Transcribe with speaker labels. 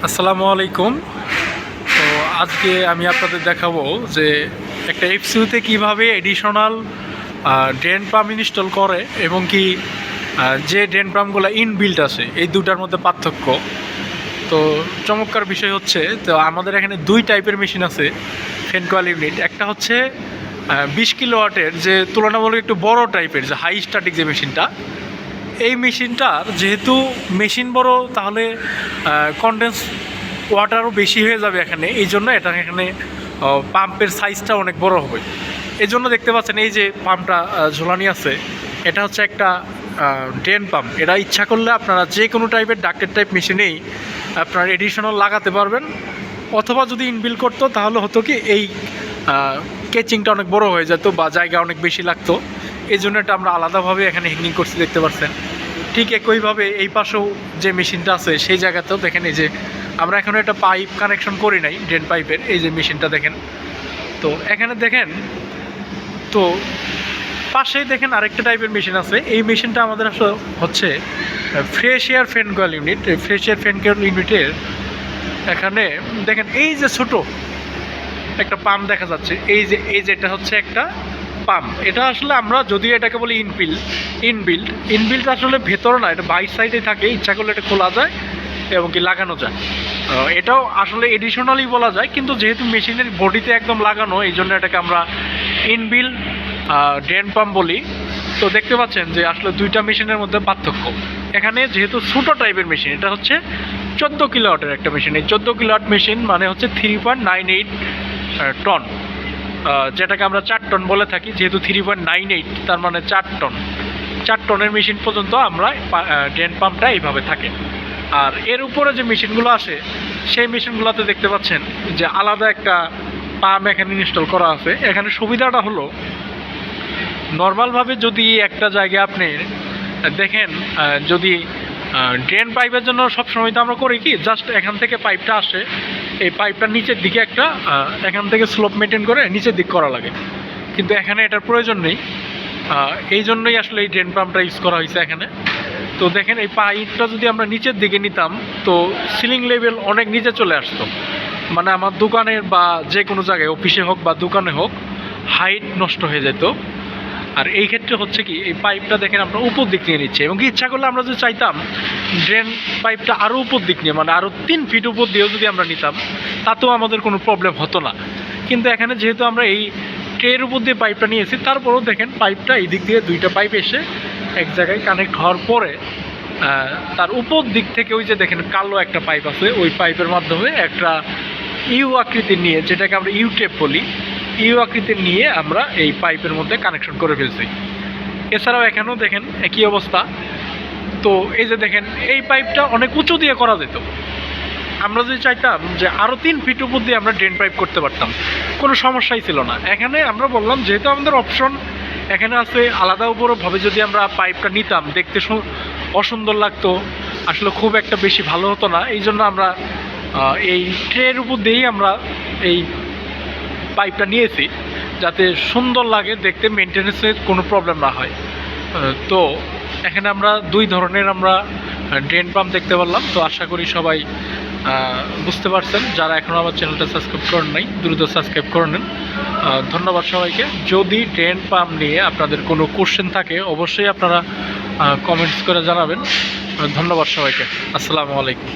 Speaker 1: আসসালামু আলাইকুম। তো আজকে আমি আপনাদের দেখাবো যে একটা এফসিউতে কীভাবে এডিশনাল ড্রেন পাম্প ইনস্টল করে এবং কি যে ড্রেন পাম্পগুলো ইনবিল্ট আছে এই দুটার মধ্যে পার্থক্য। তো চমৎকার বিষয় হচ্ছে, তো আমাদের এখানে দুই টাইপের মেশিন আছে ফ্যান কয়েল ইউনিট। একটা হচ্ছে 20 কিলোওয়াটের যে তুলনামূলক একটু বড় টাইপের যে হাই স্ট্যাটিক যে মেশিনটা, এই মেশিনটার যেহেতু মেশিন বড় তাহলে কনডেন্স ওয়াটারও বেশি হয়ে যাবে এখানে, এই জন্য এটা এখানে পাম্পের সাইজটা অনেক বড় হবে। এই জন্য দেখতে পাচ্ছেন এই যে পাম্পটা ঝোলানি আছে, এটা হচ্ছে একটা ড্রেন পাম্প। এটা ইচ্ছা করলে আপনারা যে কোনো টাইপের ডাক্টের টাইপ মেশিনেই আপনারা এডিশনাল লাগাতে পারবেন, অথবা যদি ইনবিল করতো তাহলে হতো কি এই কেচিংটা অনেক বড় হয়ে যেত বা জায়গা অনেক বেশি লাগতো। এই জন্য এটা আমরা আলাদাভাবে এখানে হ্যাঙ্গিং করছি, দেখতে পাচ্ছেন। ঠিক একইভাবে এই পাশেও যে মেশিনটা আছে সেই জায়গাতেও দেখেন, এই যে আমরা এখনও একটা পাইপ কানেকশন করি নাই ড্রেন পাইপের, এই যে মেশিনটা দেখেন। তো এখানে দেখেন, তো পাশেই দেখেন আরেকটা টাইপের মেশিন আছে। এই মেশিনটা আমাদের আসলে হচ্ছে fresh air fan coil unit. Fresh air fan coil ইউনিটের এখানে দেখেন এই যে ছোট একটা পাম্প দেখা যাচ্ছে, এই যে এটা হচ্ছে একটা পাম্প। এটা আসলে আমরা যদিও এটাকে বলি ইনবিল্ট আসলে ভেতরে না, এটা বাইর সাইডে থাকে। ইচ্ছা করলে এটা খোলা যায় এবং কি লাগানো যায়। এটাও আসলে এডিশনালি বলা যায়, কিন্তু যেহেতু মেশিনের বডিতে একদম লাগানো, এই জন্য এটাকে আমরা ইনবিল্ট ড্রেন পাম্প বলি। তো দেখতে পাচ্ছেন যে আসলে দুইটা মেশিনের মধ্যে পার্থক্য। এখানে যেহেতু ছোটো টাইপের মেশিন, এটা হচ্ছে 14 কিলোওয়াটের একটা মেশিন। এই 14 কিলোওয়াট মেশিন মানে হচ্ছে 3.98 টন, যেটাকে আমরা 4 টন বলে থাকি। যেহেতু 3.98 তার মানে 4 টনের মেশিন পর্যন্ত আমরা ড্রেন পাম্পটা এইভাবে থাকে। আর এর উপরে যে মেশিনগুলো আসে সেই মেশিনগুলোতে দেখতে পাচ্ছেন যে আলাদা একটা পাম্প এখানে ইনস্টল করা আছে। এখানে সুবিধাটা হলো, নর্মালভাবে যদি একটা জায়গায় আপনি দেখেন, যদি ড্রেন পাইপের জন্য সবসময় তো আমরা করি কি, জাস্ট এখান থেকে পাইপটা আসে, এই পাইপটা নিচের দিকে একটা এখান থেকে স্লোপ মেনটেন করে নিচের দিক করা লাগে, কিন্তু এখানে এটার প্রয়োজন নেই। এই জন্যই আসলে এই ড্রেন পাম্পটা ইউজ করা হয়েছে এখানে। তো দেখেন এই পাইপটা যদি আমরা নিচের দিকে নিতাম তো সিলিং লেভেল অনেক নিচে চলে আসতো, মানে আমার দোকানের বা যে কোনো জায়গায় অফিসে হোক বা দোকানে হোক হাইট নষ্ট হয়ে যেত। আর এই ক্ষেত্রে হচ্ছে কি, এই পাইপটা দেখেন আমরা উপর দিক নিয়ে নিচ্ছে, এবং কি ইচ্ছা করলে আমরা যদি চাইতাম ড্রেন পাইপটা আরও উপর দিক নিয়ে, মানে আরও 3 ফিট উপর দিয়েও যদি আমরা নিতাম, তাতেও আমাদের কোনো প্রবলেম হতো না। কিন্তু এখানে যেহেতু আমরা এই ট্রের উপর দিয়ে পাইপটা নিয়েছি, তারপরেও দেখেন পাইপটা এই দিক দিয়ে দুইটা পাইপ এসে এক জায়গায় কানেক্ট হওয়ার পরে তার উপর দিক থেকে ওই যে দেখেন কালো একটা পাইপ আছে, ওই পাইপের মাধ্যমে একটা ইউ আকৃতির নিয়ে, যেটাকে আমরা ইউ টেপ বলি, ইউ আকৃতির নিয়ে আমরা এই পাইপের মধ্যে কানেকশন করে ফেলছি। এছাড়াও এখানেও দেখেন একই অবস্থা। তো এই যে দেখেন এই পাইপটা অনেক উঁচু দিয়ে করা যেত। আমরা যদি চাইতাম যে আরও 3 ফিট উপর দিয়ে আমরা ড্রেন পাইপ করতে পারতাম, কোনো সমস্যাই ছিল না। এখানে আমরা বললাম যেহেতু আমাদের অপশন এখানে আছে, আলাদা উপরভাবে যদি আমরা পাইপটা নিতাম দেখতে অসুন্দর লাগতো, আসলে খুব একটা বেশি ভালো হতো না। এই জন্য আমরা এই ট্রের উপর দিয়েই আমরা এই পাইপটা নিয়েছি, যাতে সুন্দর লাগে দেখতে, মেনটেন্যান্সের কোনো প্রবলেম না হয়। তো এখানে আমরা দুই ধরনের আমরা ড্রেন পাম্প দেখতে পারলাম। তো আশা করি সবাই বুঝতে পারছেন। যারা এখনও আমার চ্যানেলটা সাবস্ক্রাইব করেন নাই, দ্রুত সাবস্ক্রাইব করে নেন। ধন্যবাদ সবাইকে। যদি ড্রেন পাম্প নিয়ে আপনাদের কোনো কোশ্চেন থাকে অবশ্যই আপনারা কমেন্টস করে জানাবেন। ধন্যবাদ সবাইকে। আসসালামু আলাইকুম।